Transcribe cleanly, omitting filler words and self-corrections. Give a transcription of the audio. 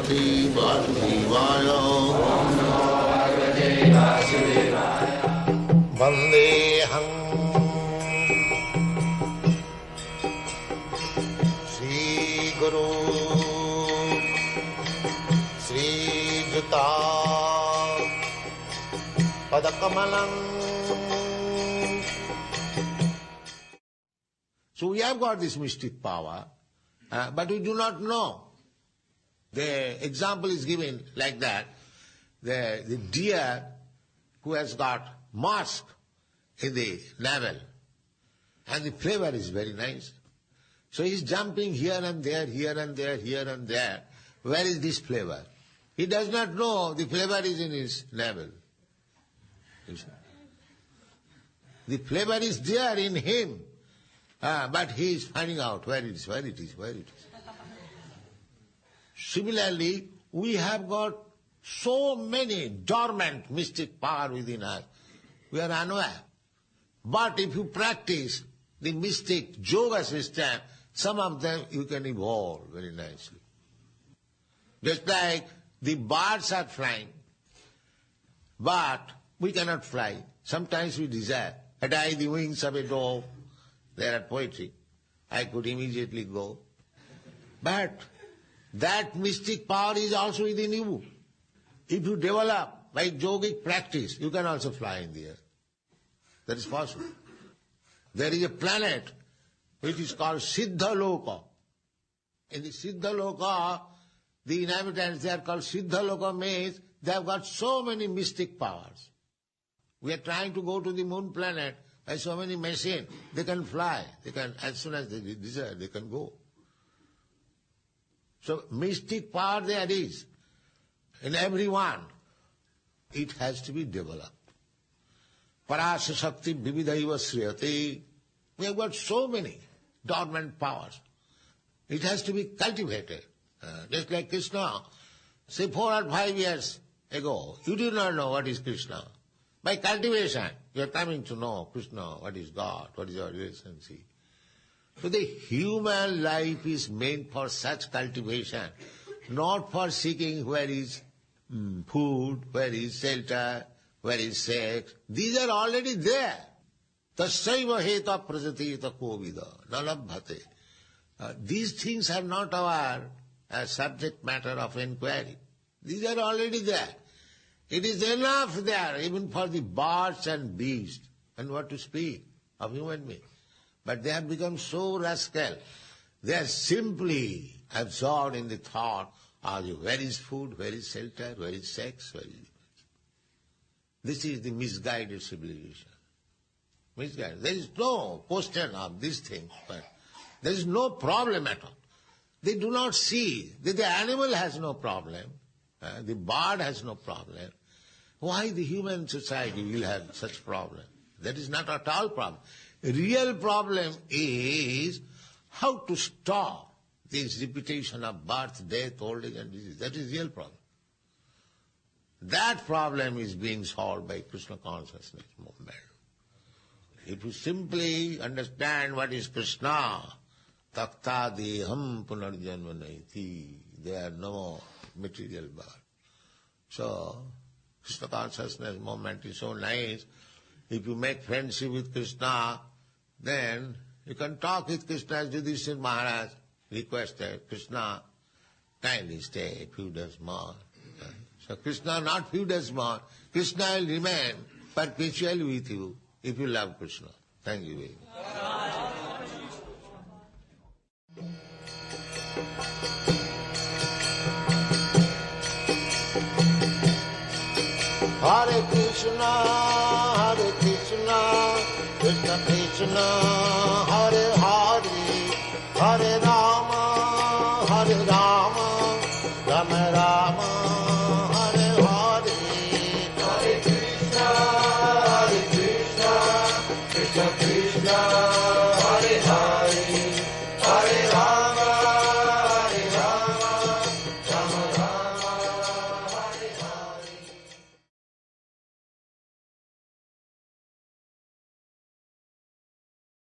Bhagavate Vasudevaya. Vandeham Sri Guru Sri Juta Padakamalam. So we have got this mystic power, but we do not know. The example is given like that. The deer who has got musk in the navel, and the flavor is very nice. So he's jumping here and there, here and there, here and there. Where is this flavor? He does not know the flavor is in his navel. The flavor is there in him, but he is finding out where it is, where it is, where it is. Similarly, we have got so many dormant mystic power within us. We are unaware. But if you practice the mystic yoga system, some of them you can evolve very nicely. Just like the birds are flying, but we cannot fly. Sometimes we desire. Had I the wings of a dove, there at poetry, I could immediately go. But that mystic power is also within you. If you develop by yogic practice, you can also fly in the air. That is possible. There is a planet which is called Siddhaloka. In the Siddhaloka, the inhabitants, they are called Siddhaloka, means they have got so many mystic powers. We are trying to go to the moon planet by so many machines. They can fly. They can, as soon as they desire, they can go. So mystic power there is in everyone. It has to be developed. Parasya Shakti Vividhaiva Sriyate. We have got so many dormant powers. It has to be cultivated. Just like Krishna. Say 4 or 5 years ago, you did not know what is Krishna. By cultivation, you are coming to know Krishna, what is God, what is our relationship. So the human life is meant for such cultivation, not for seeking where is food, where is shelter, where is sex. These are already there. Tassaiva heta prajatita kovida nalabhate. These things are not our subject matter of inquiry. These are already there. It is enough there even for the birds and beasts, and what to speak of human beings. But they have become so rascal. They are simply absorbed in the thought of where is food, where is shelter, where is sex, where is... This is the misguided civilization. Misguided. There is no question of this thing, but there is no problem at all. They do not see that the animal has no problem, the bird has no problem. Why the human society will have such problem? That is not at all problem. Real problem is how to stop this repetition of birth, death, old age and disease. That is real problem. That problem is being solved by Krishna consciousness movement. If you simply understand what is Krishna, takta deham punarjanma naiti, there are no material birth. So, Krishna consciousness movement is so nice. If you make friendship with Krishna, then you can talk with Krishna as Yudhishthira Maharaj requested. Krishna, kindly stay a few days more. So Krishna, not few days more. Krishna will remain perpetually with you if you love Krishna. Thank you very much. Hare Krishna